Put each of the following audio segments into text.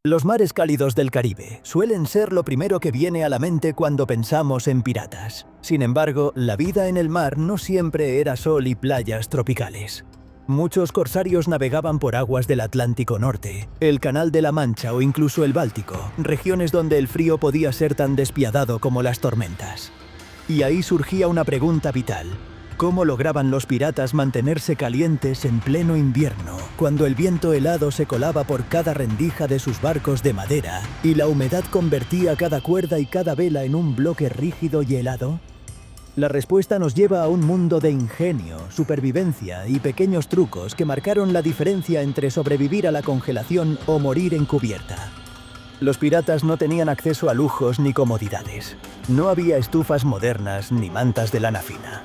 Los mares cálidos del Caribe suelen ser lo primero que viene a la mente cuando pensamos en piratas. Sin embargo, la vida en el mar no siempre era sol y playas tropicales. Muchos corsarios navegaban por aguas del Atlántico Norte, el Canal de la Mancha o incluso el Báltico, regiones donde el frío podía ser tan despiadado como las tormentas. Y ahí surgía una pregunta vital. ¿Cómo lograban los piratas mantenerse calientes en pleno invierno, cuando el viento helado se colaba por cada rendija de sus barcos de madera y la humedad convertía cada cuerda y cada vela en un bloque rígido y helado? La respuesta nos lleva a un mundo de ingenio, supervivencia y pequeños trucos que marcaron la diferencia entre sobrevivir a la congelación o morir en cubierta. Los piratas no tenían acceso a lujos ni comodidades. No había estufas modernas ni mantas de lana fina.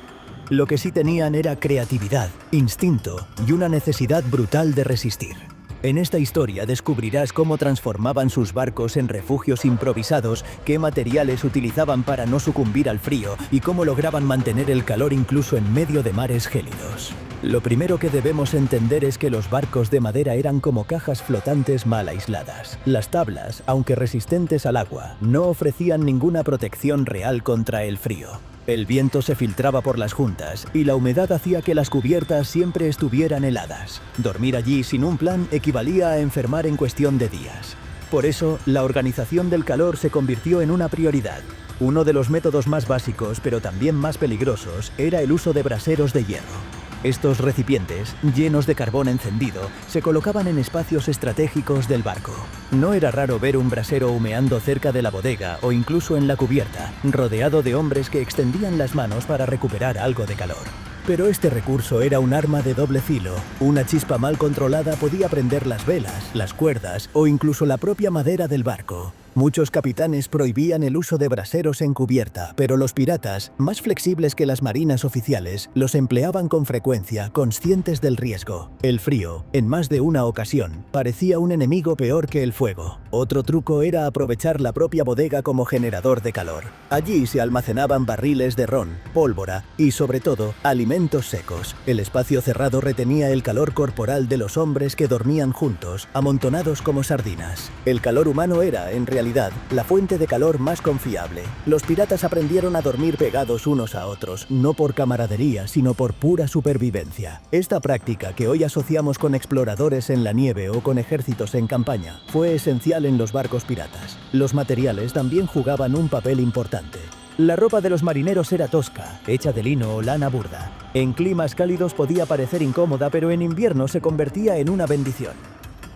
Lo que sí tenían era creatividad, instinto y una necesidad brutal de resistir. En esta historia descubrirás cómo transformaban sus barcos en refugios improvisados, qué materiales utilizaban para no sucumbir al frío y cómo lograban mantener el calor incluso en medio de mares gélidos. Lo primero que debemos entender es que los barcos de madera eran como cajas flotantes mal aisladas. Las tablas, aunque resistentes al agua, no ofrecían ninguna protección real contra el frío. El viento se filtraba por las juntas y la humedad hacía que las cubiertas siempre estuvieran heladas. Dormir allí sin un plan equivalía a enfermar en cuestión de días. Por eso, la organización del calor se convirtió en una prioridad. Uno de los métodos más básicos, pero también más peligrosos, era el uso de braseros de hierro. Estos recipientes, llenos de carbón encendido, se colocaban en espacios estratégicos del barco. No era raro ver un brasero humeando cerca de la bodega o incluso en la cubierta, rodeado de hombres que extendían las manos para recuperar algo de calor. Pero este recurso era un arma de doble filo. Una chispa mal controlada podía prender las velas, las cuerdas o incluso la propia madera del barco. Muchos capitanes prohibían el uso de braseros en cubierta, pero los piratas, más flexibles que las marinas oficiales, los empleaban con frecuencia, conscientes del riesgo. El frío, en más de una ocasión, parecía un enemigo peor que el fuego. Otro truco era aprovechar la propia bodega como generador de calor. Allí se almacenaban barriles de ron, pólvora y, sobre todo, alimentos secos. El espacio cerrado retenía el calor corporal de los hombres que dormían juntos, amontonados como sardinas. El calor humano era, en realidad, la fuente de calor más confiable. Los piratas aprendieron a dormir pegados unos a otros, no por camaradería, sino por pura supervivencia. Esta práctica, que hoy asociamos con exploradores en la nieve o con ejércitos en campaña, fue esencial en los barcos piratas. Los materiales también jugaban un papel importante. La ropa de los marineros era tosca, hecha de lino o lana burda. En climas cálidos podía parecer incómoda, pero en invierno se convertía en una bendición.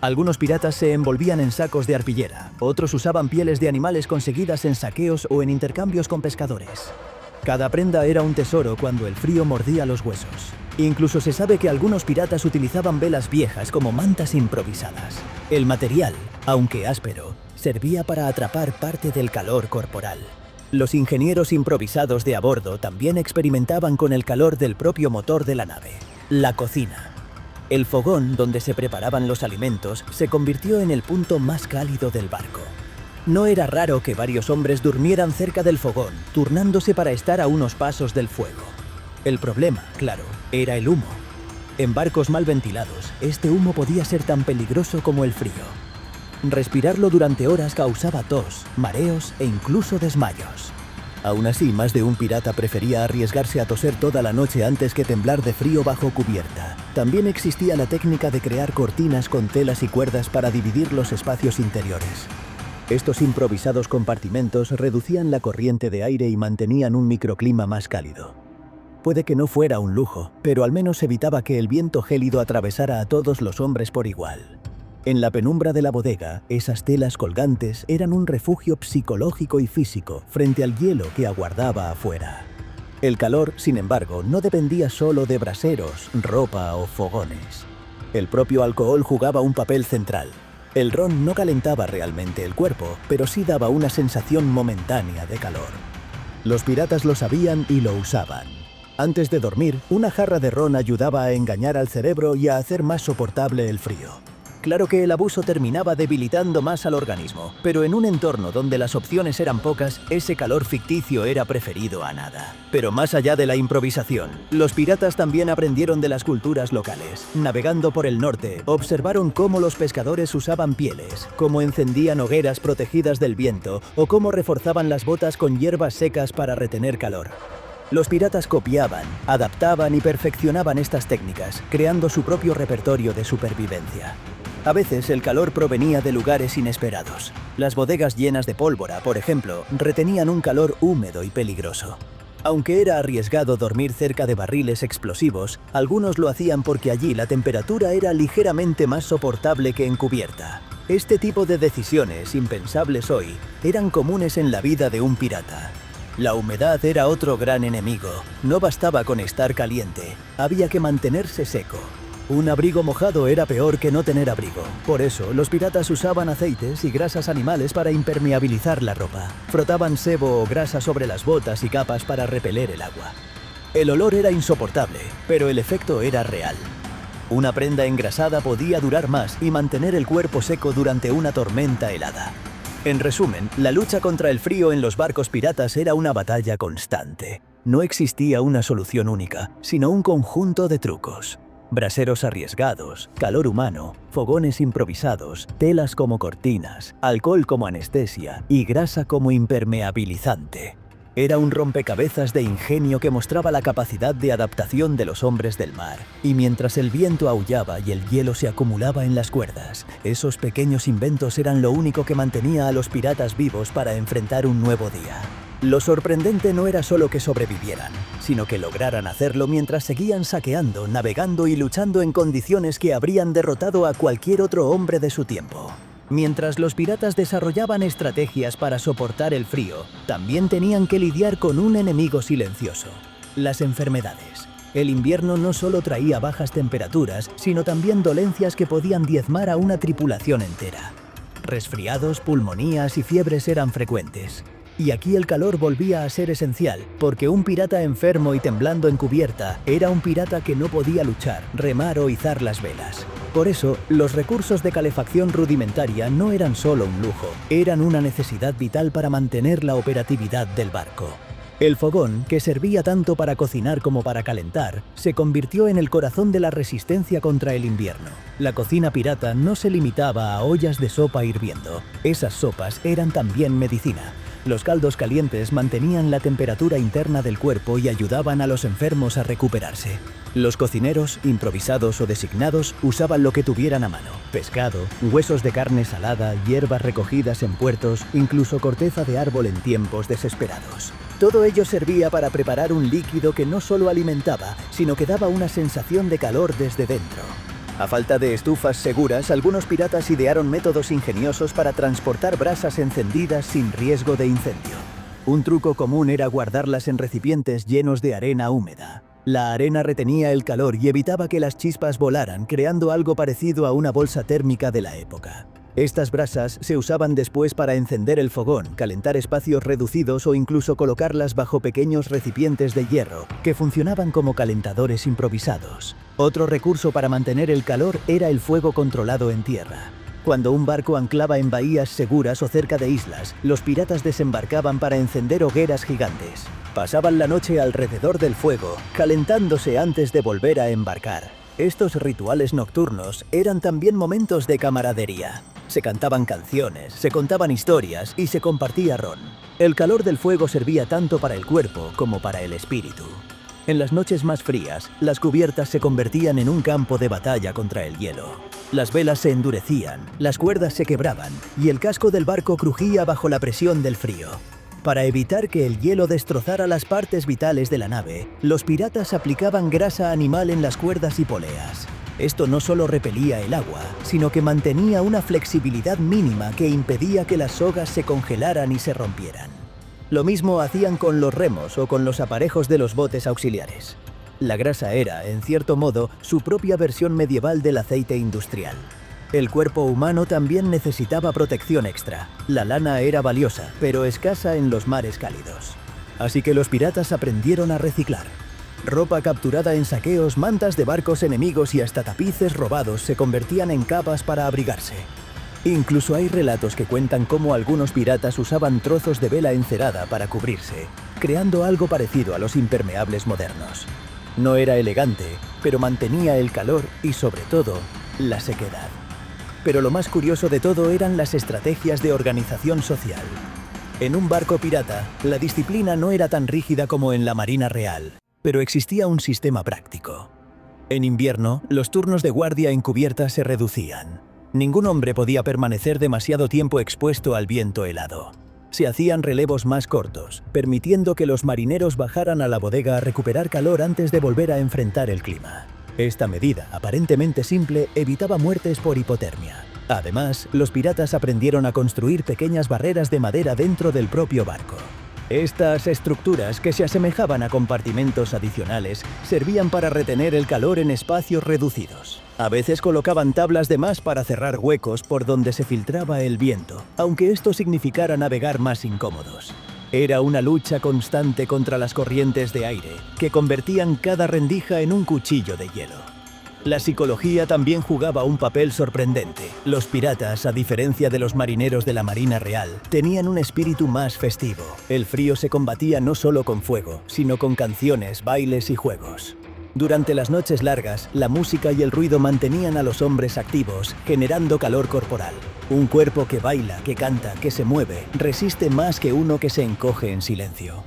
Algunos piratas se envolvían en sacos de arpillera, otros usaban pieles de animales conseguidas en saqueos o en intercambios con pescadores. Cada prenda era un tesoro cuando el frío mordía los huesos. Incluso se sabe que algunos piratas utilizaban velas viejas como mantas improvisadas. El material, aunque áspero, servía para atrapar parte del calor corporal. Los ingenieros improvisados de a bordo también experimentaban con el calor del propio motor de la nave. La cocina. El fogón donde se preparaban los alimentos se convirtió en el punto más cálido del barco. No era raro que varios hombres durmieran cerca del fogón, turnándose para estar a unos pasos del fuego. El problema, claro, era el humo. En barcos mal ventilados, este humo podía ser tan peligroso como el frío. Respirarlo durante horas causaba tos, mareos e incluso desmayos. Aún así, más de un pirata prefería arriesgarse a toser toda la noche antes que temblar de frío bajo cubierta. También existía la técnica de crear cortinas con telas y cuerdas para dividir los espacios interiores. Estos improvisados compartimentos reducían la corriente de aire y mantenían un microclima más cálido. Puede que no fuera un lujo, pero al menos evitaba que el viento gélido atravesara a todos los hombres por igual. En la penumbra de la bodega, esas telas colgantes eran un refugio psicológico y físico frente al hielo que aguardaba afuera. El calor, sin embargo, no dependía solo de braseros, ropa o fogones. El propio alcohol jugaba un papel central. El ron no calentaba realmente el cuerpo, pero sí daba una sensación momentánea de calor. Los piratas lo sabían y lo usaban. Antes de dormir, una jarra de ron ayudaba a engañar al cerebro y a hacer más soportable el frío. Claro que el abuso terminaba debilitando más al organismo, pero en un entorno donde las opciones eran pocas, ese calor ficticio era preferido a nada. Pero más allá de la improvisación, los piratas también aprendieron de las culturas locales. Navegando por el norte, observaron cómo los pescadores usaban pieles, cómo encendían hogueras protegidas del viento o cómo reforzaban las botas con hierbas secas para retener calor. Los piratas copiaban, adaptaban y perfeccionaban estas técnicas, creando su propio repertorio de supervivencia. A veces el calor provenía de lugares inesperados. Las bodegas llenas de pólvora, por ejemplo, retenían un calor húmedo y peligroso. Aunque era arriesgado dormir cerca de barriles explosivos, algunos lo hacían porque allí la temperatura era ligeramente más soportable que en cubierta. Este tipo de decisiones, impensables hoy, eran comunes en la vida de un pirata. La humedad era otro gran enemigo. No bastaba con estar caliente, había que mantenerse seco. Un abrigo mojado era peor que no tener abrigo. Por eso, los piratas usaban aceites y grasas animales para impermeabilizar la ropa. Frotaban sebo o grasa sobre las botas y capas para repeler el agua. El olor era insoportable, pero el efecto era real. Una prenda engrasada podía durar más y mantener el cuerpo seco durante una tormenta helada. En resumen, la lucha contra el frío en los barcos piratas era una batalla constante. No existía una solución única, sino un conjunto de trucos. Braseros arriesgados, calor humano, fogones improvisados, telas como cortinas, alcohol como anestesia y grasa como impermeabilizante. Era un rompecabezas de ingenio que mostraba la capacidad de adaptación de los hombres del mar. Y mientras el viento aullaba y el hielo se acumulaba en las cuerdas, esos pequeños inventos eran lo único que mantenía a los piratas vivos para enfrentar un nuevo día. Lo sorprendente no era solo que sobrevivieran, sino que lograran hacerlo mientras seguían saqueando, navegando y luchando en condiciones que habrían derrotado a cualquier otro hombre de su tiempo. Mientras los piratas desarrollaban estrategias para soportar el frío, también tenían que lidiar con un enemigo silencioso: las enfermedades. El invierno no solo traía bajas temperaturas, sino también dolencias que podían diezmar a una tripulación entera. Resfriados, pulmonías y fiebres eran frecuentes. Y aquí el calor volvía a ser esencial, porque un pirata enfermo y temblando en cubierta era un pirata que no podía luchar, remar o izar las velas. Por eso, los recursos de calefacción rudimentaria no eran solo un lujo, eran una necesidad vital para mantener la operatividad del barco. El fogón, que servía tanto para cocinar como para calentar, se convirtió en el corazón de la resistencia contra el invierno. La cocina pirata no se limitaba a ollas de sopa hirviendo, esas sopas eran también medicina. Los caldos calientes mantenían la temperatura interna del cuerpo y ayudaban a los enfermos a recuperarse. Los cocineros, improvisados o designados, usaban lo que tuvieran a mano: pescado, huesos de carne salada, hierbas recogidas en puertos, incluso corteza de árbol en tiempos desesperados. Todo ello servía para preparar un líquido que no solo alimentaba, sino que daba una sensación de calor desde dentro. A falta de estufas seguras, algunos piratas idearon métodos ingeniosos para transportar brasas encendidas sin riesgo de incendio. Un truco común era guardarlas en recipientes llenos de arena húmeda. La arena retenía el calor y evitaba que las chispas volaran, creando algo parecido a una bolsa térmica de la época. Estas brasas se usaban después para encender el fogón, calentar espacios reducidos o incluso colocarlas bajo pequeños recipientes de hierro, que funcionaban como calentadores improvisados. Otro recurso para mantener el calor era el fuego controlado en tierra. Cuando un barco anclaba en bahías seguras o cerca de islas, los piratas desembarcaban para encender hogueras gigantes. Pasaban la noche alrededor del fuego, calentándose antes de volver a embarcar. Estos rituales nocturnos eran también momentos de camaradería. Se cantaban canciones, se contaban historias y se compartía ron. El calor del fuego servía tanto para el cuerpo como para el espíritu. En las noches más frías, las cubiertas se convertían en un campo de batalla contra el hielo. Las velas se endurecían, las cuerdas se quebraban y el casco del barco crujía bajo la presión del frío. Para evitar que el hielo destrozara las partes vitales de la nave, los piratas aplicaban grasa animal en las cuerdas y poleas. Esto no solo repelía el agua, sino que mantenía una flexibilidad mínima que impedía que las sogas se congelaran y se rompieran. Lo mismo hacían con los remos o con los aparejos de los botes auxiliares. La grasa era, en cierto modo, su propia versión medieval del aceite industrial. El cuerpo humano también necesitaba protección extra. La lana era valiosa, pero escasa en los mares cálidos. Así que los piratas aprendieron a reciclar. Ropa capturada en saqueos, mantas de barcos enemigos y hasta tapices robados se convertían en capas para abrigarse. Incluso hay relatos que cuentan cómo algunos piratas usaban trozos de vela encerada para cubrirse, creando algo parecido a los impermeables modernos. No era elegante, pero mantenía el calor y, sobre todo, la sequedad. Pero lo más curioso de todo eran las estrategias de organización social. En un barco pirata, la disciplina no era tan rígida como en la Marina Real, pero existía un sistema práctico. En invierno, los turnos de guardia en cubierta se reducían. Ningún hombre podía permanecer demasiado tiempo expuesto al viento helado. Se hacían relevos más cortos, permitiendo que los marineros bajaran a la bodega a recuperar calor antes de volver a enfrentar el clima. Esta medida, aparentemente simple, evitaba muertes por hipotermia. Además, los piratas aprendieron a construir pequeñas barreras de madera dentro del propio barco. Estas estructuras, que se asemejaban a compartimentos adicionales, servían para retener el calor en espacios reducidos. A veces colocaban tablas de más para cerrar huecos por donde se filtraba el viento, aunque esto significara navegar más incómodos. Era una lucha constante contra las corrientes de aire, que convertían cada rendija en un cuchillo de hielo. La psicología también jugaba un papel sorprendente. Los piratas, a diferencia de los marineros de la Marina Real, tenían un espíritu más festivo. El frío se combatía no solo con fuego, sino con canciones, bailes y juegos. Durante las noches largas, la música y el ruido mantenían a los hombres activos, generando calor corporal. Un cuerpo que baila, que canta, que se mueve, resiste más que uno que se encoge en silencio.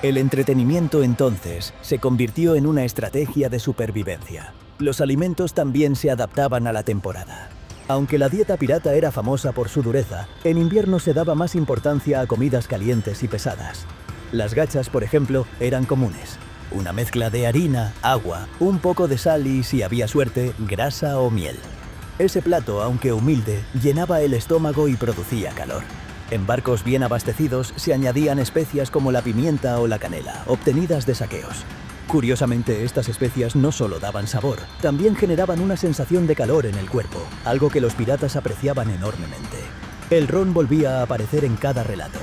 El entretenimiento entonces se convirtió en una estrategia de supervivencia. Los alimentos también se adaptaban a la temporada. Aunque la dieta pirata era famosa por su dureza, en invierno se daba más importancia a comidas calientes y pesadas. Las gachas, por ejemplo, eran comunes. Una mezcla de harina, agua, un poco de sal y, si había suerte, grasa o miel. Ese plato, aunque humilde, llenaba el estómago y producía calor. En barcos bien abastecidos se añadían especias como la pimienta o la canela, obtenidas de saqueos. Curiosamente, estas especias no solo daban sabor, también generaban una sensación de calor en el cuerpo, algo que los piratas apreciaban enormemente. El ron volvía a aparecer en cada relato.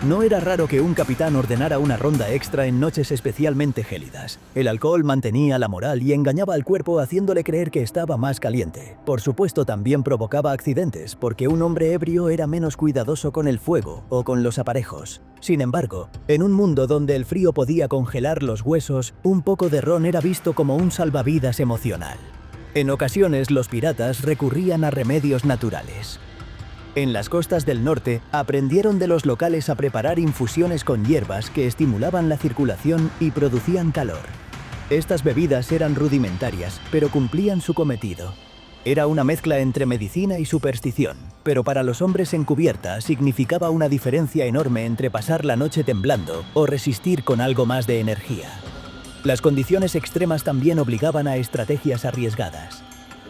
No era raro que un capitán ordenara una ronda extra en noches especialmente gélidas. El alcohol mantenía la moral y engañaba al cuerpo haciéndole creer que estaba más caliente. Por supuesto, también provocaba accidentes, porque un hombre ebrio era menos cuidadoso con el fuego o con los aparejos. Sin embargo, en un mundo donde el frío podía congelar los huesos, un poco de ron era visto como un salvavidas emocional. En ocasiones, los piratas recurrían a remedios naturales. En las costas del norte, aprendieron de los locales a preparar infusiones con hierbas que estimulaban la circulación y producían calor. Estas bebidas eran rudimentarias, pero cumplían su cometido. Era una mezcla entre medicina y superstición, pero para los hombres en cubierta significaba una diferencia enorme entre pasar la noche temblando o resistir con algo más de energía. Las condiciones extremas también obligaban a estrategias arriesgadas.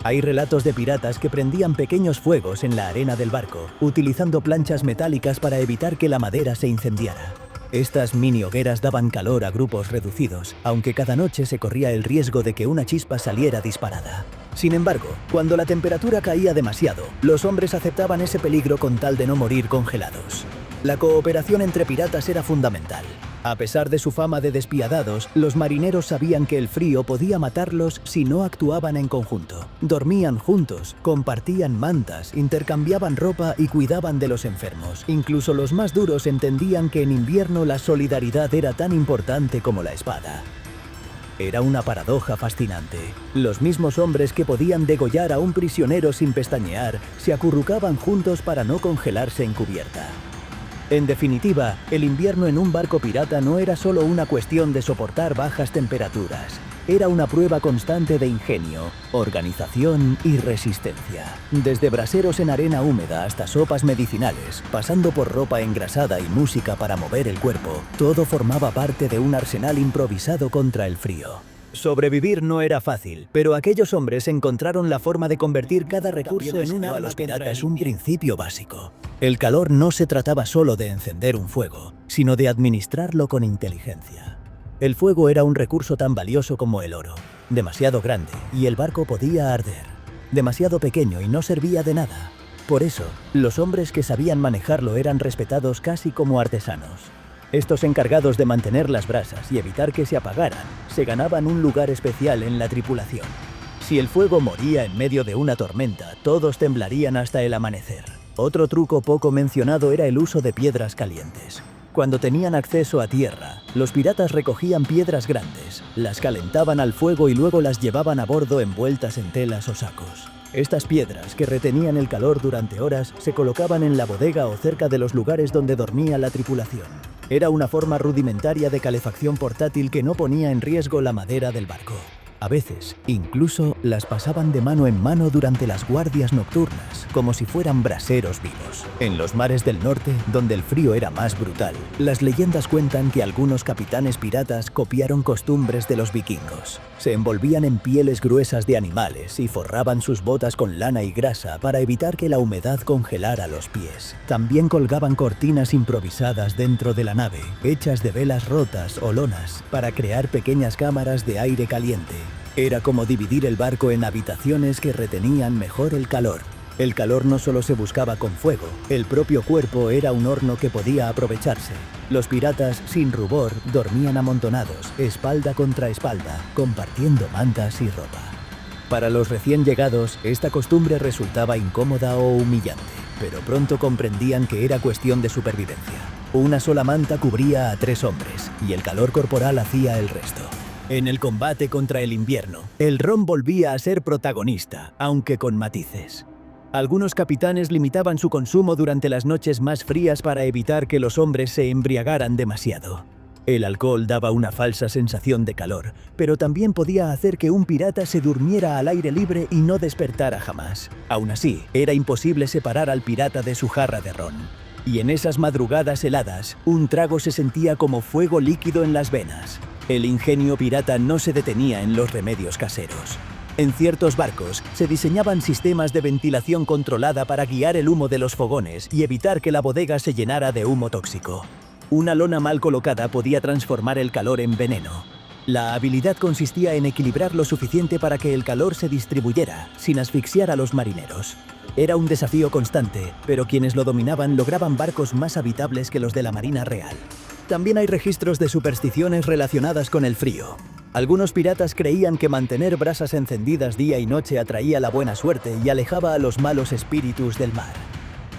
Hay relatos de piratas que prendían pequeños fuegos en la arena del barco, utilizando planchas metálicas para evitar que la madera se incendiara. Estas mini hogueras daban calor a grupos reducidos, aunque cada noche se corría el riesgo de que una chispa saliera disparada. Sin embargo, cuando la temperatura caía demasiado, los hombres aceptaban ese peligro con tal de no morir congelados. La cooperación entre piratas era fundamental. A pesar de su fama de despiadados, los marineros sabían que el frío podía matarlos si no actuaban en conjunto. Dormían juntos, compartían mantas, intercambiaban ropa y cuidaban de los enfermos. Incluso los más duros entendían que en invierno la solidaridad era tan importante como la espada. Era una paradoja fascinante. Los mismos hombres que podían degollar a un prisionero sin pestañear, se acurrucaban juntos para no congelarse en cubierta. En definitiva, el invierno en un barco pirata no era solo una cuestión de soportar bajas temperaturas. Era una prueba constante de ingenio, organización y resistencia. Desde braseros en arena húmeda hasta sopas medicinales, pasando por ropa engrasada y música para mover el cuerpo, todo formaba parte de un arsenal improvisado contra el frío. Sobrevivir no era fácil, pero aquellos hombres encontraron la forma de convertir cada recurso en una arma. A los piratas un principio básico. El calor no se trataba solo de encender un fuego, sino de administrarlo con inteligencia. El fuego era un recurso tan valioso como el oro, demasiado grande y el barco podía arder, demasiado pequeño y no servía de nada. Por eso, los hombres que sabían manejarlo eran respetados casi como artesanos. Estos encargados de mantener las brasas y evitar que se apagaran, se ganaban un lugar especial en la tripulación. Si el fuego moría en medio de una tormenta, todos temblarían hasta el amanecer. Otro truco poco mencionado era el uso de piedras calientes. Cuando tenían acceso a tierra, los piratas recogían piedras grandes, las calentaban al fuego y luego las llevaban a bordo envueltas en telas o sacos. Estas piedras, que retenían el calor durante horas, se colocaban en la bodega o cerca de los lugares donde dormía la tripulación. Era una forma rudimentaria de calefacción portátil que no ponía en riesgo la madera del barco. A veces, incluso, las pasaban de mano en mano durante las guardias nocturnas, como si fueran braseros vivos. En los mares del norte, donde el frío era más brutal, las leyendas cuentan que algunos capitanes piratas copiaron costumbres de los vikingos. Se envolvían en pieles gruesas de animales y forraban sus botas con lana y grasa para evitar que la humedad congelara los pies. También colgaban cortinas improvisadas dentro de la nave, hechas de velas rotas o lonas, para crear pequeñas cámaras de aire caliente. Era como dividir el barco en habitaciones que retenían mejor el calor. El calor no solo se buscaba con fuego, el propio cuerpo era un horno que podía aprovecharse. Los piratas, sin rubor, dormían amontonados, espalda contra espalda, compartiendo mantas y ropa. Para los recién llegados, esta costumbre resultaba incómoda o humillante, pero pronto comprendían que era cuestión de supervivencia. Una sola manta cubría a 3 hombres, y el calor corporal hacía el resto. En el combate contra el invierno, el ron volvía a ser protagonista, aunque con matices. Algunos capitanes limitaban su consumo durante las noches más frías para evitar que los hombres se embriagaran demasiado. El alcohol daba una falsa sensación de calor, pero también podía hacer que un pirata se durmiera al aire libre y no despertara jamás. Aún así, era imposible separar al pirata de su jarra de ron. Y en esas madrugadas heladas, un trago se sentía como fuego líquido en las venas. El ingenio pirata no se detenía en los remedios caseros. En ciertos barcos se diseñaban sistemas de ventilación controlada para guiar el humo de los fogones y evitar que la bodega se llenara de humo tóxico. Una lona mal colocada podía transformar el calor en veneno. La habilidad consistía en equilibrar lo suficiente para que el calor se distribuyera, sin asfixiar a los marineros. Era un desafío constante, pero quienes lo dominaban lograban barcos más habitables que los de la Marina Real. También hay registros de supersticiones relacionadas con el frío. Algunos piratas creían que mantener brasas encendidas día y noche atraía la buena suerte y alejaba a los malos espíritus del mar.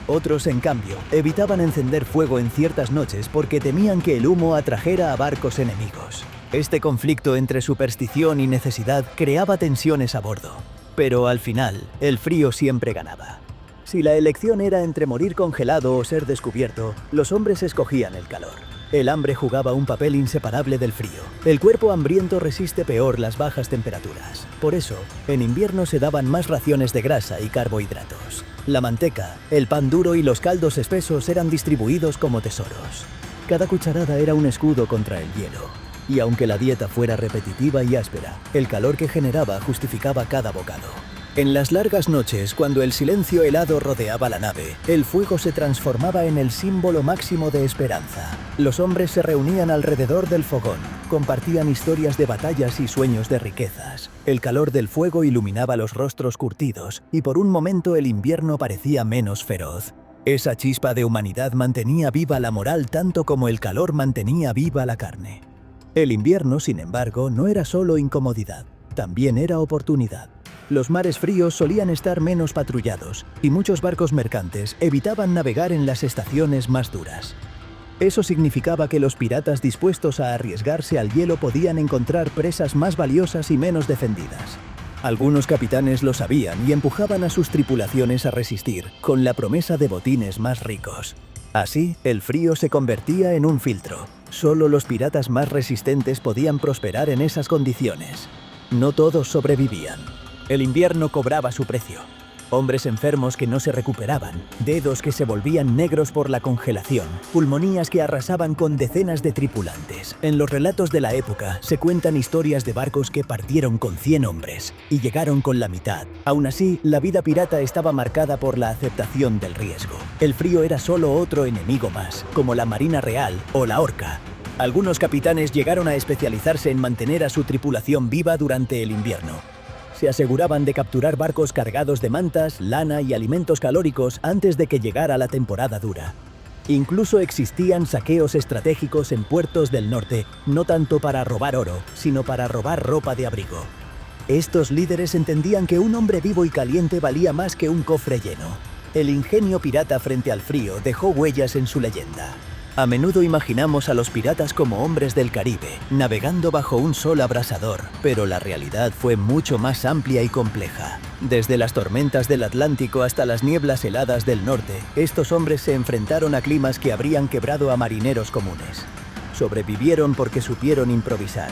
Otros, en cambio, evitaban encender fuego en ciertas noches porque temían que el humo atrajera a barcos enemigos. Este conflicto entre superstición y necesidad creaba tensiones a bordo. Pero al final, el frío siempre ganaba. Si la elección era entre morir congelado o ser descubierto, los hombres escogían el calor. El hambre jugaba un papel inseparable del frío. El cuerpo hambriento resiste peor las bajas temperaturas. Por eso, en invierno se daban más raciones de grasa y carbohidratos. La manteca, el pan duro y los caldos espesos eran distribuidos como tesoros. Cada cucharada era un escudo contra el hielo. Y aunque la dieta fuera repetitiva y áspera, el calor que generaba justificaba cada bocado. En las largas noches, cuando el silencio helado rodeaba la nave, el fuego se transformaba en el símbolo máximo de esperanza. Los hombres se reunían alrededor del fogón, compartían historias de batallas y sueños de riquezas. El calor del fuego iluminaba los rostros curtidos, y por un momento el invierno parecía menos feroz. Esa chispa de humanidad mantenía viva la moral tanto como el calor mantenía viva la carne. El invierno, sin embargo, no era solo incomodidad, también era oportunidad. Los mares fríos solían estar menos patrullados y muchos barcos mercantes evitaban navegar en las estaciones más duras. Eso significaba que los piratas dispuestos a arriesgarse al hielo podían encontrar presas más valiosas y menos defendidas. Algunos capitanes lo sabían y empujaban a sus tripulaciones a resistir, con la promesa de botines más ricos. Así, el frío se convertía en un filtro. Solo los piratas más resistentes podían prosperar en esas condiciones. No todos sobrevivían. El invierno cobraba su precio. Hombres enfermos que no se recuperaban, dedos que se volvían negros por la congelación, pulmonías que arrasaban con decenas de tripulantes. En los relatos de la época se cuentan historias de barcos que partieron con 100 hombres y llegaron con la mitad. Aún así, la vida pirata estaba marcada por la aceptación del riesgo. El frío era solo otro enemigo más, como la Marina Real o la Horca. Algunos capitanes llegaron a especializarse en mantener a su tripulación viva durante el invierno. Se aseguraban de capturar barcos cargados de mantas, lana y alimentos calóricos antes de que llegara la temporada dura. Incluso existían saqueos estratégicos en puertos del norte, no tanto para robar oro, sino para robar ropa de abrigo. Estos líderes entendían que un hombre vivo y caliente valía más que un cofre lleno. El ingenio pirata frente al frío dejó huellas en su leyenda. A menudo imaginamos a los piratas como hombres del Caribe, navegando bajo un sol abrasador, pero la realidad fue mucho más amplia y compleja. Desde las tormentas del Atlántico hasta las nieblas heladas del norte, estos hombres se enfrentaron a climas que habrían quebrado a marineros comunes. Sobrevivieron porque supieron improvisar.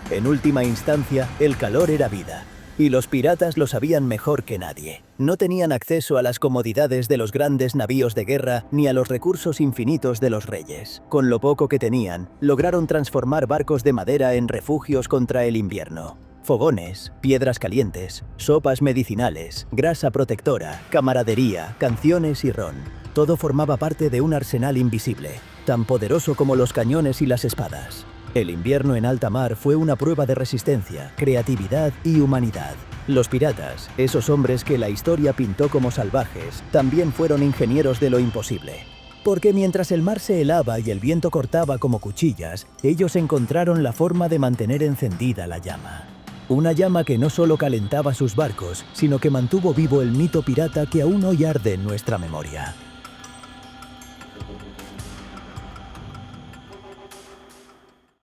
En última instancia, el calor era vida. Y los piratas lo sabían mejor que nadie. No tenían acceso a las comodidades de los grandes navíos de guerra ni a los recursos infinitos de los reyes. Con lo poco que tenían, lograron transformar barcos de madera en refugios contra el invierno. Fogones, piedras calientes, sopas medicinales, grasa protectora, camaradería, canciones y ron. Todo formaba parte de un arsenal invisible, tan poderoso como los cañones y las espadas. El invierno en alta mar fue una prueba de resistencia, creatividad y humanidad. Los piratas, esos hombres que la historia pintó como salvajes, también fueron ingenieros de lo imposible. Porque mientras el mar se helaba y el viento cortaba como cuchillas, ellos encontraron la forma de mantener encendida la llama. Una llama que no solo calentaba sus barcos, sino que mantuvo vivo el mito pirata que aún hoy arde en nuestra memoria.